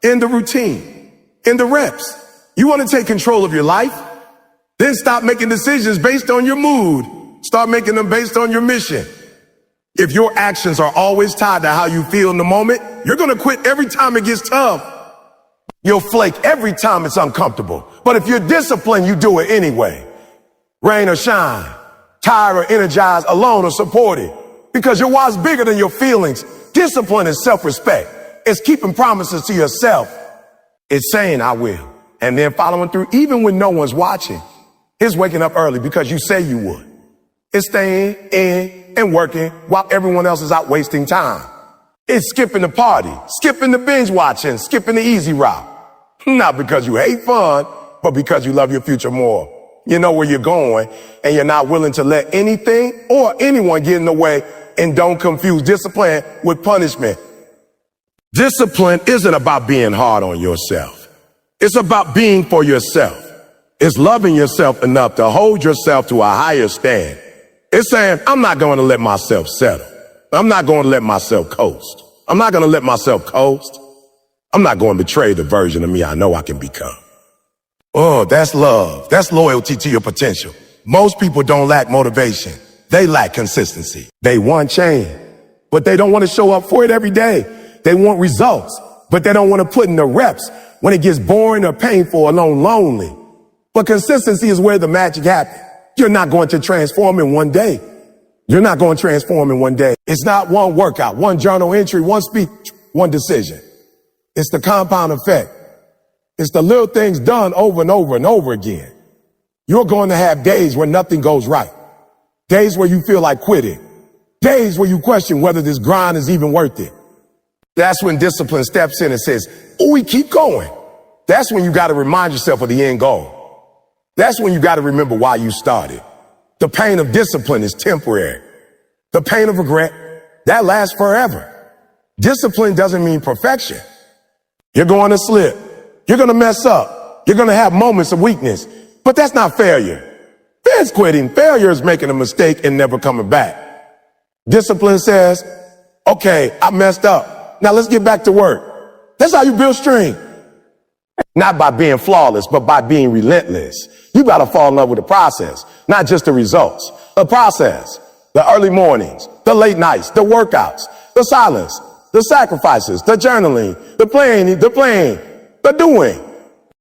in the routine, in the reps. You want to take control of your life? Then stop making decisions based on your mood. Start making them based on your mission. If your actions are always tied to how you feel in the moment, you're going to quit every time it gets tough. You'll flake every time it's uncomfortable. But if you're disciplined, you do it anyway. Rain or shine, tired or energized, alone or supported. Because your why's bigger than your feelings. Discipline is self-respect. It's keeping promises to yourself. It's saying I will. And then following through even when no one's watching. It's waking up early because you say you would. It's staying in and working while everyone else is out wasting time. It's skipping the party, skipping the binge watching, skipping the easy route. Not because you hate fun, but because you love your future more. You know where you're going and you're not willing to let anything or anyone get in the way, and don't confuse discipline with punishment. Discipline isn't about being hard on yourself. It's about being for yourself. It's loving yourself enough to hold yourself to a higher stand. It's saying, I'm not going to let myself settle. I'm not going to let myself coast. I'm not going to let myself coast. I'm not going to betray the version of me I know I can become. Oh, that's love. That's loyalty to your potential. Most people don't lack motivation. They lack consistency. They want change, but they don't want to show up for it every day. They want results, but they don't want to put in the reps when it gets boring or painful or lonely. But consistency is where the magic happens. You're not going to transform in one day. You're not going to transform in one day. It's not one workout, one journal entry, one speech, one decision. It's the compound effect. It's the little things done over and over and over again. You're going to have days where nothing goes right. Days where you feel like quitting. Days where you question whether this grind is even worth it. That's when discipline steps in and says, oh, we keep going. That's when you got to remind yourself of the end goal. That's when you got to remember why you started. The pain of discipline is temporary. The pain of regret, that lasts forever. Discipline doesn't mean perfection. You're going to slip. You're going to mess up. You're going to have moments of weakness. But that's not failure. That's quitting. Failure is making a mistake and never coming back. Discipline says, okay, I messed up. Now let's get back to work. That's how you build strength. Not by being flawless, but by being relentless. You got to fall in love with the process, not just the results. The process, the early mornings, the late nights, the workouts, the silence, the sacrifices, the journaling, the playing, the doing.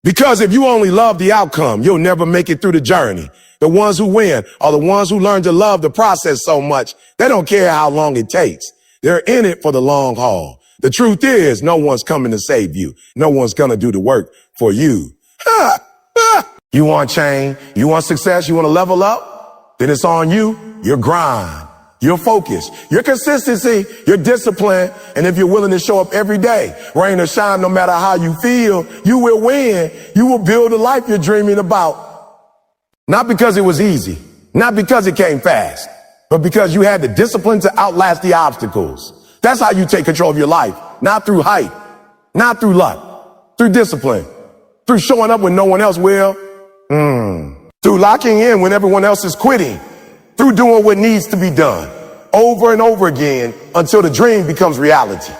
Because if you only love the outcome, you'll never make it through the journey. The ones who win are the ones who learn to love the process so much, they don't care how long it takes. They're in it for the long haul. The truth is, no one's coming to save you. No one's going to do the work for you. You want change? You want success? You want to level up? Then it's on you, your grind, your focus, your consistency, your discipline. And if you're willing to show up every day, rain or shine, no matter how you feel, you will win. You will build the life you're dreaming about. Not because it was easy, not because it came fast, but because you had the discipline to outlast the obstacles. That's how you take control of your life. Not through hype, not through luck, through discipline, through showing up when no one else will, through locking in when everyone else is quitting, through doing what needs to be done over and over again until the dream becomes reality.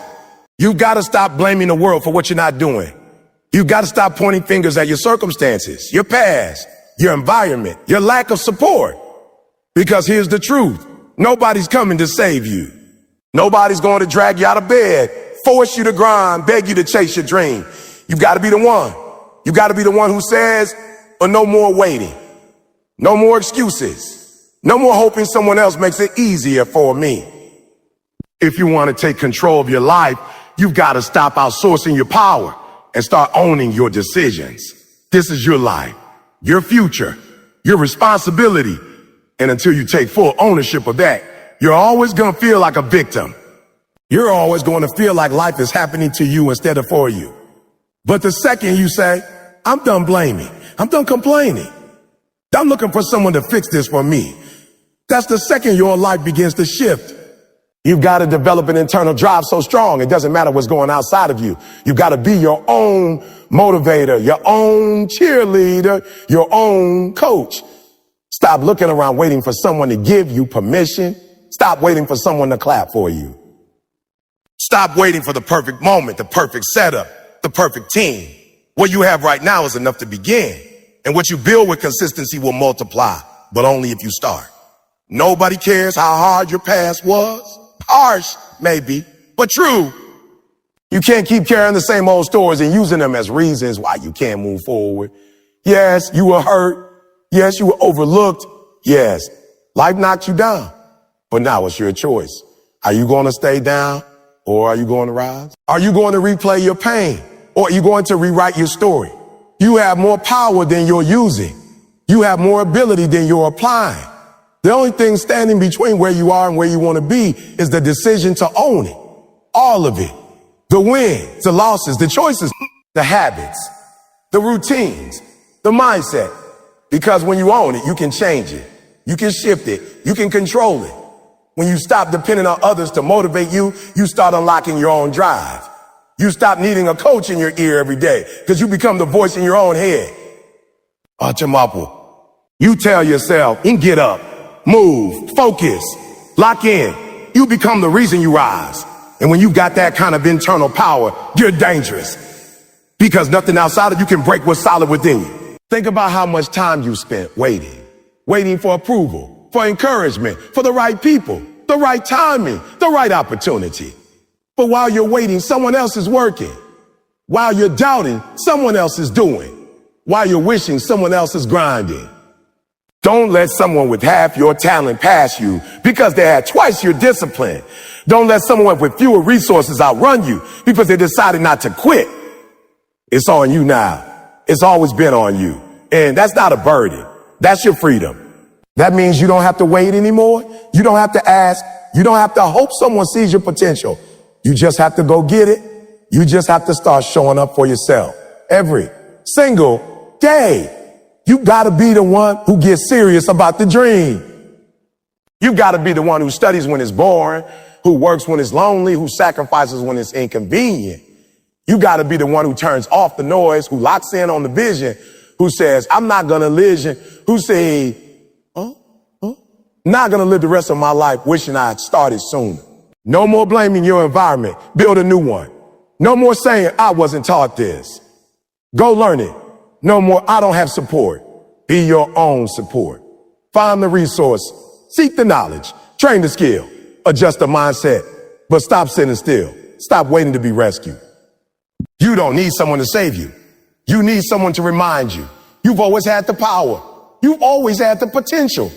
You've got to stop blaming the world for what you're not doing. You've got to stop pointing fingers at your circumstances, your past, your environment, your lack of support. Because here's the truth. Nobody's coming to save you. Nobody's going to drag you out of bed, force you to grind, beg you to chase your dream. You've got to be the one. You got to be the one who says, no more waiting, no more excuses, no more hoping someone else makes it easier for me. If you want to take control of your life, you've got to stop outsourcing your power and start owning your decisions. This is your life, your future, your responsibility. And until you take full ownership of that, you're always going to feel like a victim. You're always going to feel like life is happening to you instead of for you. But the second you say, I'm done blaming, I'm done complaining, I'm looking for someone to fix this for me, that's the second your life begins to shift. You've got to develop an internal drive so strong, it doesn't matter what's going outside of you. You've got to be your own motivator, your own cheerleader, your own coach. Stop looking around waiting for someone to give you permission. Stop waiting for someone to clap for you. Stop waiting for the perfect moment, the perfect setup, the perfect team. What you have right now is enough to begin. And what you build with consistency will multiply, but only if you start. Nobody cares how hard your past was. Harsh, maybe, but true. You can't keep carrying the same old stories and using them as reasons why you can't move forward. Yes, you were hurt. Yes, you were overlooked. Yes, life knocked you down. But now it's your choice. Are you going to stay down or are you going to rise? Are you going to replay your pain or are you going to rewrite your story? You have more power than you're using. You have more ability than you're applying. The only thing standing between where you are and where you want to be is the decision to own it. All of it. The wins, the losses, the choices, the habits, the routines, the mindset. Because when you own it, you can change it. You can shift it. You can control it. When you stop depending on others to motivate you, you start unlocking your own drive. You stop needing a coach in your ear every day because you become the voice in your own head. You tell yourself, and get up, move, focus, lock in. You become the reason you rise. And when you got that kind of internal power, you're dangerous because nothing outside of you can break what's solid within you. Think about how much time you spent waiting for approval, for encouragement, for the right people, the right timing, the right opportunity. But while you're waiting, someone else is working. While you're doubting, someone else is doing. While you're wishing, someone else is grinding. Don't let someone with half your talent pass you because they had twice your discipline. Don't let someone with fewer resources outrun you because they decided not to quit. It's on you now. It's always been on you. And that's not a burden. That's your freedom. That means you don't have to wait anymore. You don't have to ask. You don't have to hope someone sees your potential. You just have to go get it. You just have to start showing up for yourself every single day. You gotta be the one who gets serious about the dream. You gotta be the one who studies when it's boring, who works when it's lonely, who sacrifices when it's inconvenient. You gotta be the one who turns off the noise, who locks in on the vision, who says, I'm not gonna listen, who say, not gonna live the rest of my life wishing I had started sooner. No more blaming your environment. Build a new one. No more saying, I wasn't taught this. Go learn it. No more, I don't have support. Be your own support. Find the resource. Seek the knowledge. Train the skill. Adjust the mindset. But stop sitting still. Stop waiting to be rescued. You don't need someone to save you. You need someone to remind you. You've always had the power. You've always had the potential.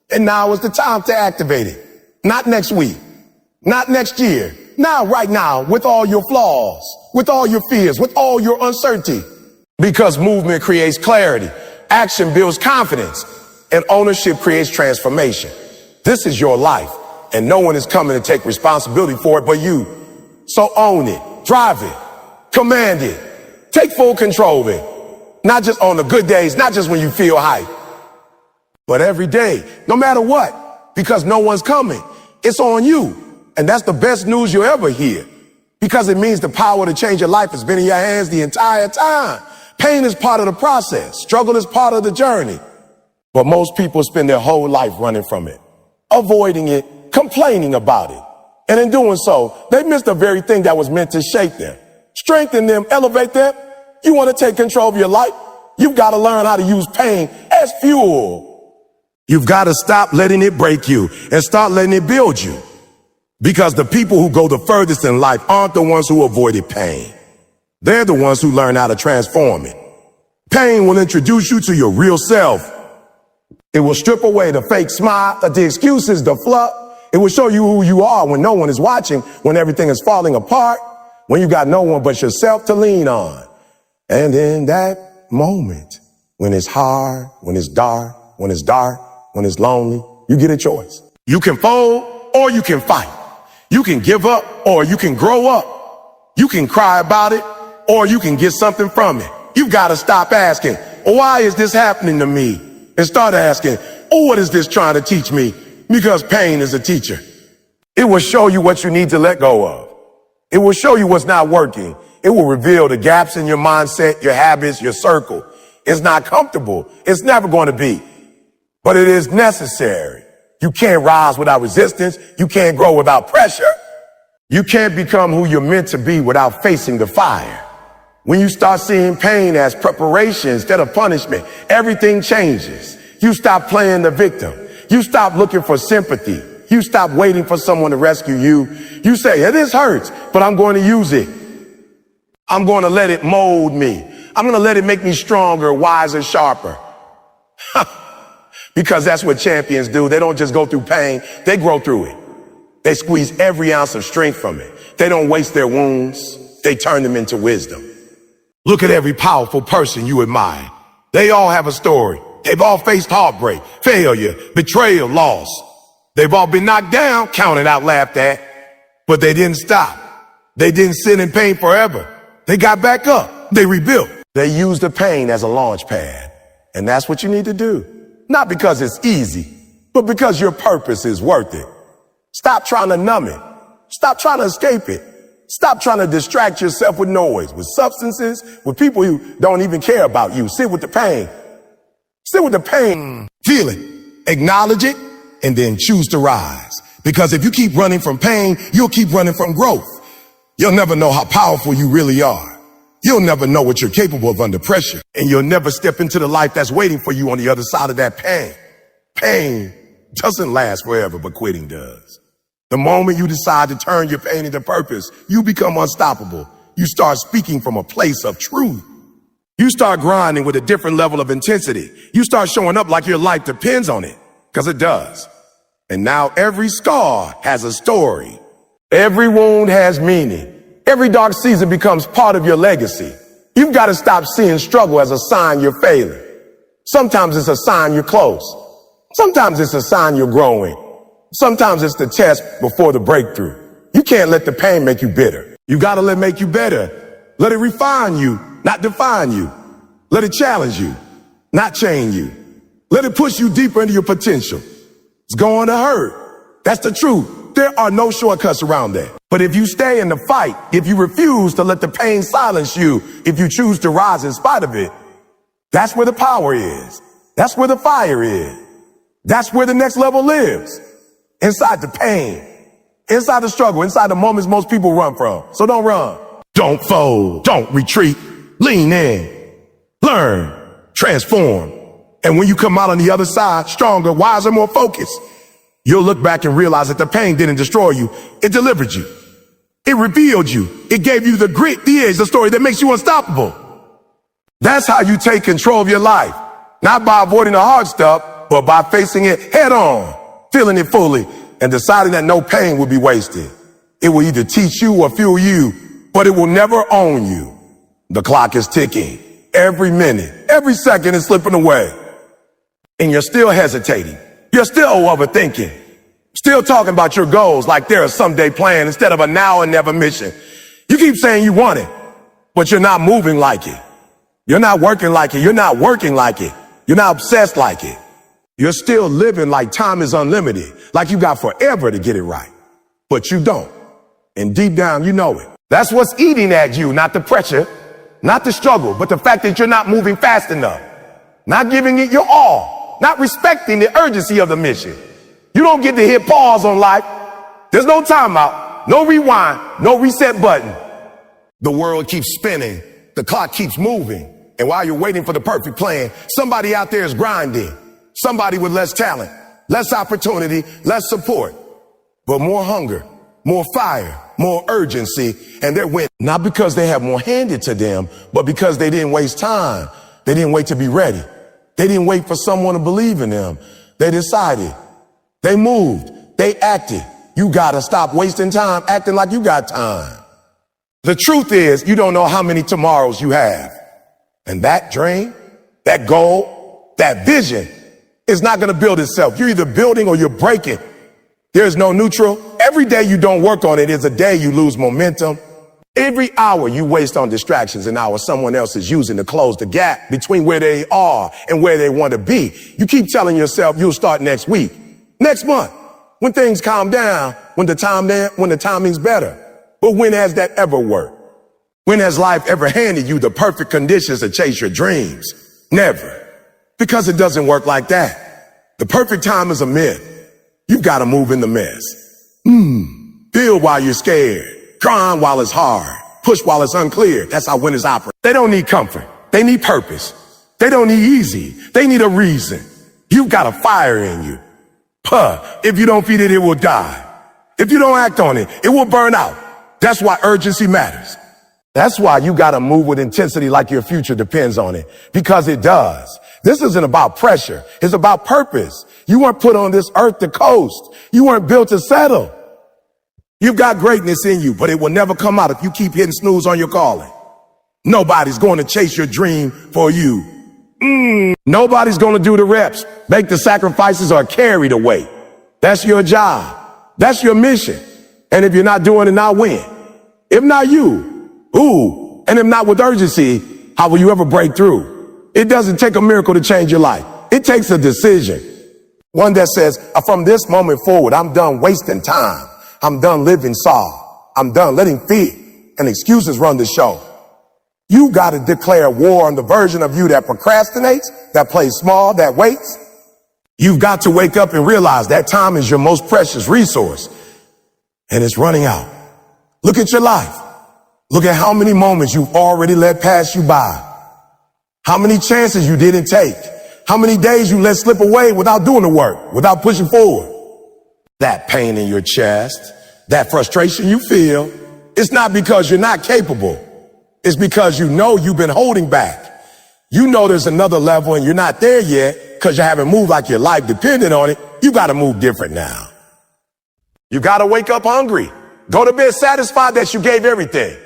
And now is the time to activate it. Not next week. Not next year. Now, right now, with all your flaws, with all your fears, with all your uncertainty. Because movement creates clarity, action builds confidence, and ownership creates transformation. This is your life, and no one is coming to take responsibility for it but you. So own it, drive it, command it, take full control of it. Not just on the good days, not just when you feel hype, but every day, no matter what, because no one's coming. It's on you. And that's the best news you'll ever hear, because it means the power to change your life has been in your hands the entire time. Pain is part of the process. Struggle is part of the journey. But most people spend their whole life running from it, avoiding it, complaining about it. And in doing so, they miss the very thing that was meant to shape them, strengthen them, elevate them. You want to take control of your life? You've got to learn how to use pain as fuel. You've got to stop letting it break you and start letting it build you. Because the people who go the furthest in life aren't the ones who avoided pain. They're the ones who learn how to transform it. Pain will introduce you to your real self. It will strip away the fake smile, the excuses, the fluff. It will show you who you are when no one is watching, when everything is falling apart, when you got no one but yourself to lean on. And in that moment, when it's hard, when it's dark, when it's lonely, you get a choice. You can fold or you can fight. You can give up or you can grow up. You can cry about it or you can get something from it. You've got to stop asking, why is this happening to me? And start asking, what is this trying to teach me? Because pain is a teacher. It will show you what you need to let go of. It will show you what's not working. It will reveal the gaps in your mindset, your habits, your circle. It's not comfortable. It's never going to be. But it is necessary. You can't rise without resistance. You can't grow without pressure. You can't become who you're meant to be without facing the fire. When you start seeing pain as preparation instead of punishment, everything changes. You stop playing the victim. You stop looking for sympathy. You stop waiting for someone to rescue you. You say, yeah, this hurts, but I'm going to use it. I'm going to let it mold me. I'm going to let it make me stronger, wiser, sharper. Because that's what champions do. They don't just go through pain. They grow through it. They squeeze every ounce of strength from it. They don't waste their wounds. They turn them into wisdom. Look at every powerful person you admire. They all have a story. They've all faced heartbreak, failure, betrayal, loss. They've all been knocked down, counted out, laughed at, but they didn't stop. They didn't sit in pain forever. They got back up. They rebuilt. They used the pain as a launch pad. And that's what you need to do. Not because it's easy, but because your purpose is worth it. Stop trying to numb it. Stop trying to escape it. Stop trying to distract yourself with noise, with substances, with people who don't even care about you. Sit with the pain. Sit with the pain. Feel it. Acknowledge it. And then choose to rise. Because if you keep running from pain, you'll keep running from growth. You'll never know how powerful you really are. You'll never know what you're capable of under pressure. And you'll never step into the life that's waiting for you on the other side of that pain. Pain doesn't last forever, but quitting does. The moment you decide to turn your pain into purpose, you become unstoppable. You start speaking from a place of truth. You start grinding with a different level of intensity. You start showing up like your life depends on it, because it does. And now every scar has a story. Every wound has meaning. Every dark season becomes part of your legacy. You've got to stop seeing struggle as a sign you're failing. Sometimes it's a sign you're close. Sometimes it's a sign you're growing. Sometimes it's the test before the breakthrough. You can't let the pain make you bitter. You got to let it make you better. Let it refine you, not define you. Let it challenge you, not chain you. Let it push you deeper into your potential. It's going to hurt. That's the truth. There are no shortcuts around that. But if you stay in the fight, if you refuse to let the pain silence you, if you choose to rise in spite of it, that's where the power is. That's where the fire is. That's where the next level lives. Inside the pain, inside the struggle, inside the moments most people run from. So don't run. Don't fold. Don't retreat. Lean in. Learn. Transform. And when you come out on the other side, stronger, wiser, more focused, you'll look back and realize that the pain didn't destroy you. It delivered you. It revealed you. It gave you the grit, the edge, the story that makes you unstoppable. That's how you take control of your life. Not by avoiding the hard stuff, but by facing it head on, feeling it fully, and deciding that no pain will be wasted. It will either teach you or fuel you, but it will never own you. The clock is ticking. Every minute, every second is slipping away. And you're still hesitating. You're still overthinking. Still talking about your goals like they're a someday plan instead of a now and never mission. You keep saying you want it, but you're not moving like it. You're not working like it. You're not working like it. You're not obsessed like it. You're still living like time is unlimited, like you got forever to get it right. But you don't. And deep down, you know it. That's what's eating at you, not the pressure, not the struggle, but the fact that you're not moving fast enough, not giving it your all, not respecting the urgency of the mission. You don't get to hit pause on life. There's no timeout, no rewind, no reset button. The world keeps spinning. The clock keeps moving. And while you're waiting for the perfect plan, somebody out there is grinding. Somebody with less talent, less opportunity, less support, but more hunger, more fire, more urgency. And they're winning. Not because they have more handed to them, but because they didn't waste time. They didn't wait to be ready. They didn't wait for someone to believe in them. They decided. They moved. They acted. You gotta stop wasting time acting like you got time. The truth is, you don't know how many tomorrows you have. And that dream, that goal, that vision is not gonna build itself. You're either building or you're breaking. There's no neutral. Every day you don't work on it is a day you lose momentum. Every hour you waste on distractions, an hour someone else is using to close the gap between where they are and where they want to be. You keep telling yourself you'll start next week, next month, when things calm down, when the timing's better. But when has that ever worked? When has life ever handed you the perfect conditions to chase your dreams? Never. Because it doesn't work like that. The perfect time is a myth. You've got to move in the mess. Build while you're scared. Grind while it's hard. Push while it's unclear. That's how winners operate. They don't need comfort. They need purpose. They don't need easy. They need a reason. You've got a fire in you. If you don't feed it, it will die. If you don't act on it, it will burn out. That's why urgency matters. That's why you got to move with intensity like your future depends on it. Because it does. This isn't about pressure. It's about purpose. You weren't put on this earth to coast. You weren't built to settle. You've got greatness in you, but it will never come out if you keep hitting snooze on your calling. Nobody's going to chase your dream for you. Nobody's going to do the reps, make the sacrifices, or carry the weight. That's your job. That's your mission. And if you're not doing it, now when? If not you, who? And if not with urgency, how will you ever break through? It doesn't take a miracle to change your life. It takes a decision. One that says, from this moment forward, I'm done wasting time. I'm done living soft. I'm done letting fear and excuses run the show. You got to declare war on the version of you that procrastinates, that plays small, that waits. You've got to wake up and realize that time is your most precious resource and it's running out. Look at your life. Look at how many moments you've already let pass you by. How many chances you didn't take. How many days you let slip away without doing the work, without pushing forward? That pain in your chest, that frustration you feel, it's not because you're not capable. It's because you know you've been holding back. You know there's another level and you're not there yet because you haven't moved like your life depended on it. You got to move different now. You got to wake up hungry. Go to bed satisfied that you gave everything.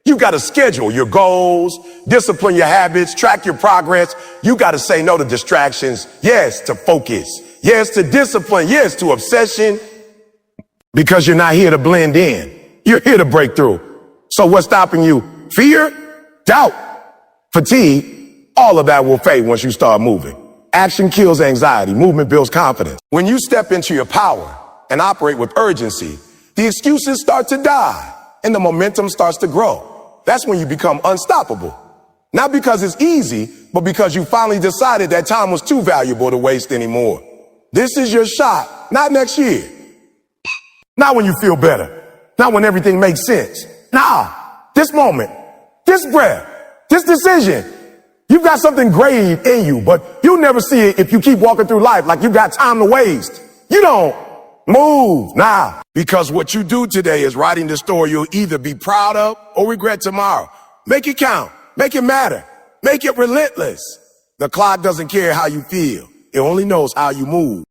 You got to schedule your goals, discipline your habits, track your progress. You got to say no to distractions. Yes, to focus. Yes, to discipline. Yes, to obsession. Because you're not here to blend in. You're here to break through. So what's stopping you? Fear, doubt, fatigue, all of that will fade once you start moving. Action kills anxiety. Movement builds confidence. When you step into your power and operate with urgency, the excuses start to die and the momentum starts to grow. That's when you become unstoppable. Not because it's easy, but because you finally decided that time was too valuable to waste anymore. This is your shot, not next year. Not when you feel better. Not when everything makes sense. Nah, this moment, this breath, this decision. You've got something great in you, but you'll never see it if you keep walking through life like you got time to waste. You don't move now. Because what you do today is writing the story you'll either be proud of or regret tomorrow. Make it count. Make it matter. Make it relentless. The clock doesn't care how you feel. It only knows how you move.